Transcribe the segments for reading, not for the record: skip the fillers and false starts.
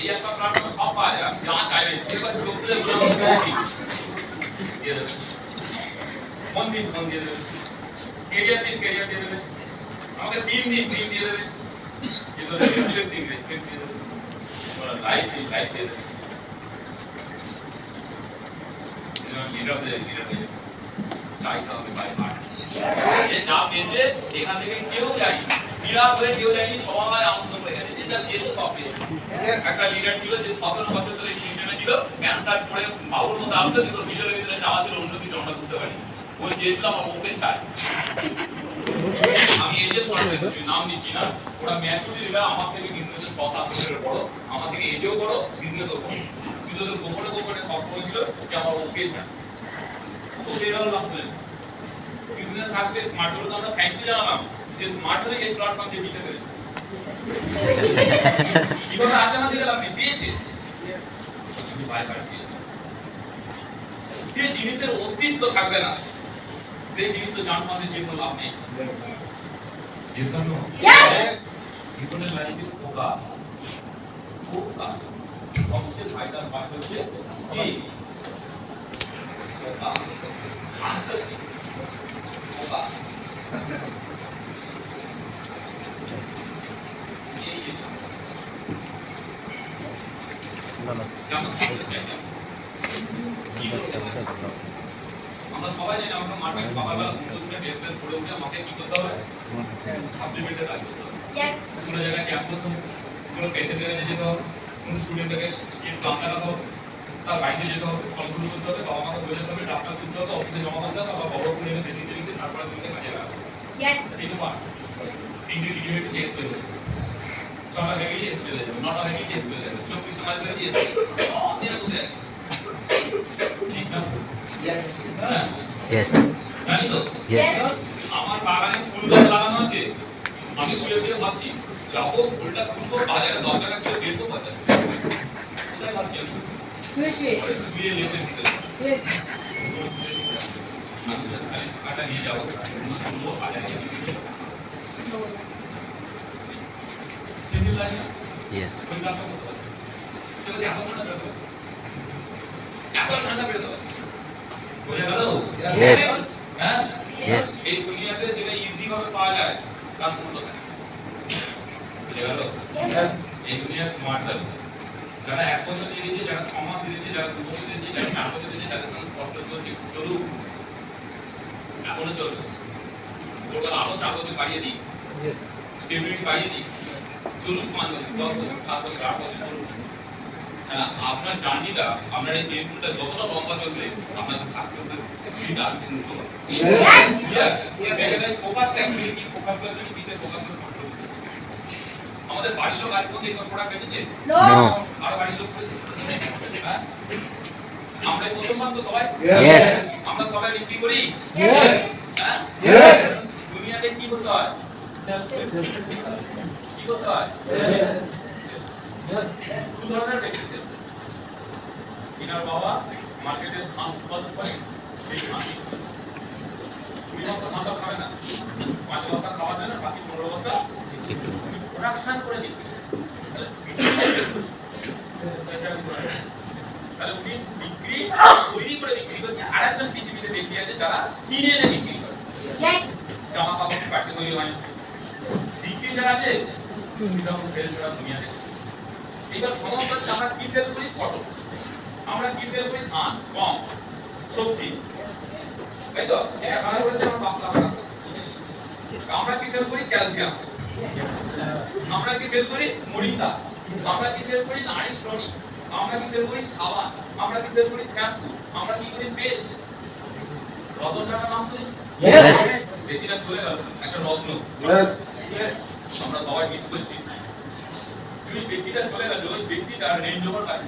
এই একটা প্ল্যাটফর্ম সব পাওয়া যায়, যা চাইবে এবার যোগদের দিয়ে দেবে, মন দিয়ে দেবে, কেরিয়ার দিয়ে দেবে, আমাকে টিম দিয়ে দেবে, কিন্তু রেসপেক্ট দিয়ে দেবে, লাইফ দিয়ে দেবে, লিডার চাইতে হবে ভাই হার্ট যা পেয়েছে এখান থেকে কেউ যাই নিরাশ হয়ে কেউ যায়নি, সবাই আনন্দ করে গেছে, যেটা দিয়েছে সব পেয়েছে। একটা লিডার ছিল যে 17 বছর ধরে সিস্টেমে ছিল, ক্যান্সার করে বাবুর মতো আসতো, কিন্তু ভিতরে চাওয়া ছিল অন্য কিছু, আমরা বুঝতে পারি ও চেয়েছিলাম ওকে চাই। আমি এই যে নাম নিচ্ছি না, ওরা ম্যাচুরিটি দিলে আমার থেকে বিজনেসের 6-7 বছরের বড়, আমার থেকে এজেও বড়, বিজনেসও বড়, কিন্তু ওদের গোপনে সব করেছিল যে আমার ওকে চাই। ওকে গেল লাস্ট বিজনেস থাকবে স্মার্ট হলে আমরা থ্যাংক ইউ জানালাম যে স্মার্ট হলে এই প্ল্যাটফর্ম দিয়ে দিতে পেরেছে। কিভাবে আছে না দিলাম পেয়েছে যে জিনিসের অস্তিত্ব থাকবে না সেই জিনিস তো জানতে যে কোনো লাভ নেই। জীবনের লাইফে পোকা সবচেয়ে ভাইটাল পার্ট হচ্ছে কি পোকা আমরা সবাই জানি আমরা মাঠে সকালবেলা ঘুরে ড্রেস পরে উঠে আমাকে কি করতে হবে, সাপ্লিমেন্টের কাজ করতে হবে, কোনো জায়গায় ক্যাম্প করতে হবে, কোনো পেশেন্টের কাছে যেতে হবে, কোনো স্টুডেন্টকে স্কিল প্ল্যান লাগাতে হবে, তার বাইরে যেতে হবে, ফলগুলো করতে হবে, বাবা মাকে বোঝাতে হবে, ডাক্তার তুলতে হবে, অফিসে জমা করতে হবে, আবার বড় করে এনে বেশি দিতে তারপরে তুমি কাজে লাগাবে। ঠিক আছে, ইন্ডিভিজুয়াল হয়ে টেস্ট করে দেবে, সবাই হয়ে গিয়ে টেস্ট করে দেবে, নটা হয়ে গিয়ে টেস্ট করে দেবে, 24 মাস হয়ে গিয়ে নিয়ে বসে ঠিক না? Yes. জানি তো? Yes. আমার বাগানে ফুল গাছ লাগানো আছে, আমি শুয়ে ভাবছি যাবো ফুলটা তুলবো, বাজারে 10 টাকা কিলো বেচবো বাজারে, কোথায় ভাবছি আমি শুয়ে লেতে দিতে টাকা নিয়ে যাবো, তুলবো বাজারে সিঙ্গেল লাইন। Yes. ফুল গাছ করতে পারে সেটা এত ঠান্ডা বেরোতে পারে, এত ঠান্ডা বেরোতে পারে, বোঝা গেল? Yes. হ্যাঁ Yes. এই দুনিয়াতে যেটা ইজি ভাবে পাওয়া যায় তার মূল্য নাই, বুঝা গেল? এই দুনিয়া স্মার্ট হবে, যারা 1 বছর দিয়ে দিয়েছে, যারা 6 মাস দিয়ে দিয়েছে, যারা 2 বছর দিয়ে দিয়েছে, যারা 4 বছর দিয়ে দিয়েছে, তাদের সঙ্গে কষ্ট চলছে, চলুক, এখনো চলবে, ওরা আরো 4 বছর বাড়িয়ে দিই, স্টেবিলিটি বাড়িয়ে দিই, চলুক 5 বছর, 10 বছর, 7 বছর, 8 বছর চলুক। হ্যাঁ, আপনার জার্নিটা, আপনার এই টেবিলটা যতটা লম্বা চলবে আপনাদের সাকসেসের ফিটা আর কিন্তু হবে। ফোকাসটা অ্যাকচুয়ালি কি, ফোকাসটা হচ্ছে কিসে ফোকাস করতে হবে? আমাদের বাড়ির লোক আজ পর্যন্ত এইসব প্রোডাক্ট বেচেছে? আর বাড়ির লোক হ্যাঁ, আমরা প্রথমবার তো সবাই, আমরা সবাই বিক্রি করি, হ্যাঁ, দুনিয়াতে কি করতে হয়? কি করতে হয়? দু ধরনের ব্যক্তি ছিল, ইনার বাবা মার্কেটে ধান উৎপাদন করে, সেই ধান 2 বস্তা ধানটা খাবে না, 5 বস্তা খাওয়া যায় না, বাকি 15 বস্তা প্রোডাকশন করে দিচ্ছে, তাহলে উনি বিক্রি তৈরি করে বিক্রি করছে, আর একজন পৃথিবীতে ব্যক্তি আছে যারা কিনে এনে বিক্রি করে, জামা কাপড় কাটতে তৈরি হয়, বিক্রি যারা আছে উইদাউট সেল ছাড়া দুনিয়া নেই। এবার সমস্ত আমরা কি সেল করি? ফটো, আমরা কি সেল করি? ধান, গম, সবজি, তাই তো? এটা খারাপ করেছে আমার বাপ দাদা। আমরা কি সেল করি? ক্যালসিয়াম। আমরা কি সেল করি? মরিঙ্গা। আমরা কি সেল করি? Nourish Tony. আমরা কি সেল করি? সাবান। আমরা কি সেল করি? শ্যাম্পু। আমরা কি করি? পেস্ট। রতন টাকা নাম শুনেছেন? Yes. ব্যক্তিরা চলে গেল, একটা রত্ন। আমরা সবাই মিস করছি। যদি ব্যক্তিটা চলে গেল, ওই ব্যক্তিটা রেঞ্জ ওভার গাড়ি,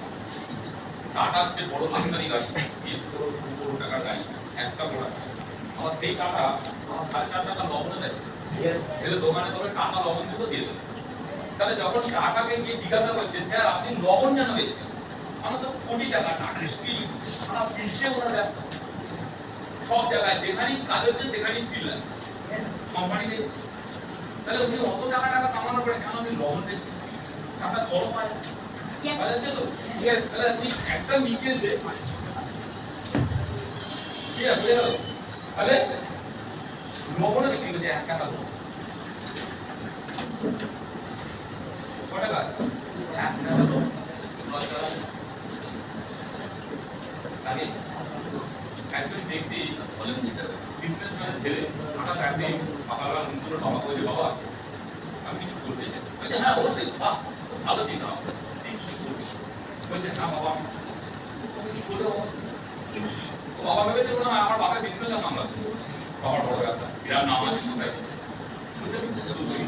টাটার যে বড় লাক্সারি গাড়ি, 1 করোড় 2 করোড় টাকার গাড়ি, একটা বড়, আমার সেই টাকা আমার 4.5 টাকা লবণে দেয়, এদের দোকানে তবে টাকা লবণ দিতে দিয়ে দেবে। তাহলে যখন টাকাকে গিয়ে জিজ্ঞাসা করছে স্যার আপনি লবণ কেন বেচছেন, আমার তো কোটি টাকা, টাটার স্টিল সারা বিশ্বে ওরা ব্যস্ত, সব জায়গায় যেখানেই কাজ হচ্ছে সেখানেই স্টিল লাগে কোম্পানি নেই, তাহলে উনি অত টাকা কামানোর পরে কেন আপনি লবণ বেচছেন? টাকা জল পায়, আছে তো ইয়েস তাহলে আপনি একটা নিচে যে কি আছে বুঝে গেল তাহলে লবণও বিক্রি করছে 1 টাকা লবণ কত টাকা 1 টাকা লবণ আগে একজন ব্যক্তি বলেন বিজনেসম্যানের ছেলে হঠাৎ একদিন সকালবেলা বন্ধুর বাবা বলে বাবা আমি কিছু করতে চাই বলছে হ্যাঁ অবশ্যই বাহ খুব ভালো চিন্তা তুই কিছু করবি বলছে হ্যাঁ বাবা আমি কিছু করবো তো বাবা ভেবেছে বলে আমার বাবার বিজনেস আছে আমরা বাবার বড় ব্যবসা বিরাট নাম আছে কোথায় বুঝতে কিন্তু শুধু করি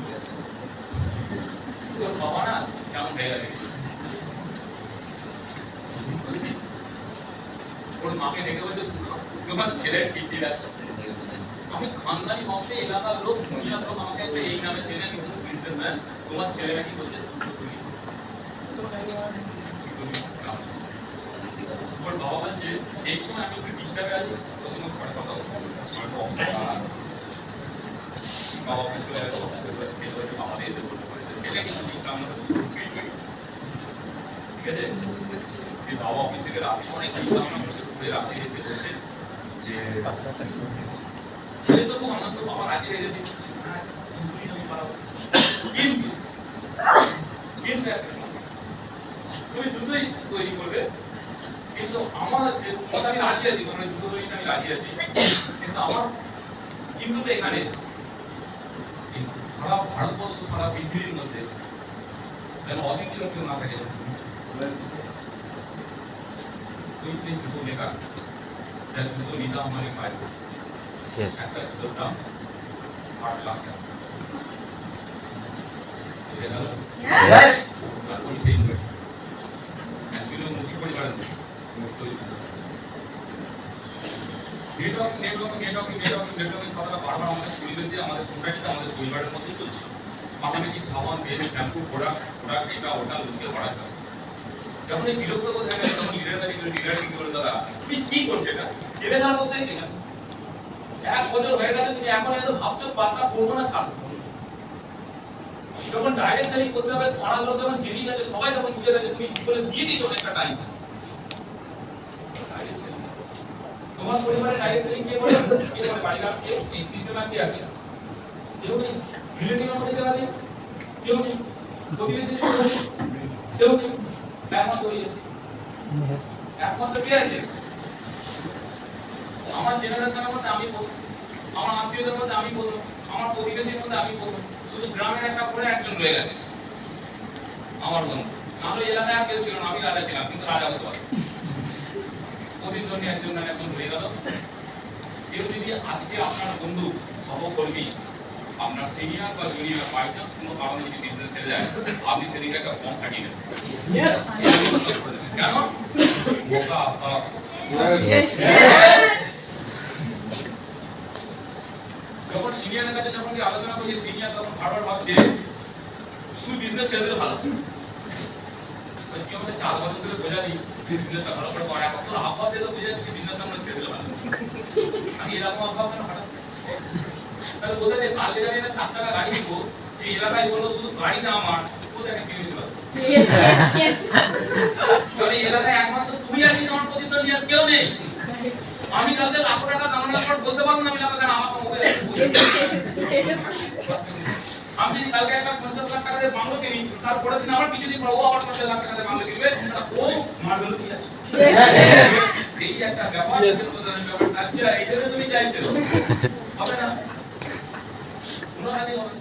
তোর বাবা না কেমন হয়ে গেছে ওর মাকে ডেকে বলতে তোমার ছেলের কীর্তি আছে আমি খানদানি বংশে এলাকার লোক দুনিয়ার লোক আমাকে একটা এই নামে চেনে আমি কিন্তু বিজনেসম্যান তোমার ছেলে নাকি বলছে ওর বাবা বলছে এই সময় আমি একটু ডিস্টার্বে আছি ওর সঙ্গে পরে কথা বলবো বাবা অফিস করে ছেলে বলছে বাবা এসে বলতে পারে ছেলে কিন্তু চিন্তা আমরা ঠিক আছে বাবা অফিস থেকে রাতে অনেক চিন্তা ভাবনা করছে ঘুরে রাতে এসে বলছে যে ছেলে তো খুব আনন্দ বাবা রাজি হয়ে গেছে দুটোই আমি পারাবো কিন্তু তুমি দুটোই তৈরি করবে কিন্তু আমার যে তোমার আমি রাজি আছি তোমরা দুটো তৈরি আমি রাজি আছি কিন্তু আমার কিন্তু এখানে সারা ভারতবর্ষ সারা পৃথিবীর মধ্যে যেন অদ্বিতীয় কেউ না থাকে कोई से जूतों लेकर जब जूतों नीता हमारे पाए यस একটা জুতোর দাম 60 লাখ টাকা বুঝে গেল यस আর কোন সেই জুতো একচুয়ালি মুচি পরিবার নেটওয়ার্কিং কথাটা বারবার আমাদের পরিবেশে আমাদের সোসাইটিতে আমাদের পরিবারের মধ্যে চলছে আমাদের কি সাবান তেল শ্যাম্পু প্রোডাক্ট এটা ওটা লোককে বাড়াতে হবে যখন এই বিরক্ত বোধ হয় তখন লিডার কি করে দাদা তুমি কি করছো এটা এলে জানা করতে কি না 1 বছর হয়ে গেছে তুমি এখন এসে ভাবছো বাসনা করবো না ছাড়ো যখন ডাইরেক্ট সেলিং করতে হবে পাড়ার লোক যখন জেনে গেছে সবাই যখন বুঝে গেছে তুমি কি করে দিয়ে দিচ্ছ একটা টাইম তোমার পরিবারে ডাইরেক্ট সেলিং কে করে বাড়িঘর কে এই সিস্টেম আর কি আছে কেউ নেই রিলেটিভের মধ্যে কেউ আছে কেউ নেই প্রতিবেশী কেউ নেই একমাত্র কে আছে আমার জেনারেশনের মধ্যে আমি প্রথম আমার আত্মীয়দের মধ্যে আমি প্রথম আমার পরিবেশের মধ্যে আমি প্রথম শুধু গ্রামের একটা করে একজন রয়ে গেছে আমার বন্ধু নাহলে এলাকায় আর কেউ ছিল না আমি রাজা ছিলাম কিন্তু রাজা হতে পারে প্রতিদ্বন্দ্বী একজন না একজন রয়ে গেল কেউ যদি আজকে আপনার বন্ধু সহকর্মী আপনার সিনিয়র বা জুনিয়র পাইজন কোনো কারণে যদি বিজনেস ছেড়ে যায় আপনি সেদিকে একটা কম কাটিয়ে নেবেন কেন বোকা যখন সিনিয়রের কাছে যখন আলোচনা করছি সিনিয়র তখন বারবার ভাবছে তুই বিজনেস ছেড়ে দিলে ভালো কি আমাকে 4 বছর ধরে বোঝালি তুই বিজনেসটা ভালো করে কর এখন তোর আব্বা দিয়ে তো বুঝে তুই বিজনেসটা আমরা ছেড়ে দিলে ভালো আমি এরকম আব্বা কেন হঠাৎ তাহলে বোঝা যায় কালকে জানি না 4 টাকা গাড়ি দিব এই এলাকায় বলো শুধু গাড়ি না আমার কোথায় একটা কিনে দিতে পারবো তাহলে এলাকায় একমাত্র তুই আছিস আমার প্রতিদ্বন্দ্বী আর কেউ নেই আমি কালকে লাখ টাকা কামানোর পর বলতে পারবো না আমি এলাকায় আমার সঙ্গে আমি যদি কালকে একটা 50 লাখ টাকা দিয়ে বাংলো কিনি তারপরে দিন আবার কিছুদিন পর ও আবার 50 লাখ টাকা দিয়ে বাংলো কিনবে ও মারবেল কি এই একটা ব্যাপার আচ্ছা এই জন্য তুমি চাইছো হবে না পুনরায় হবে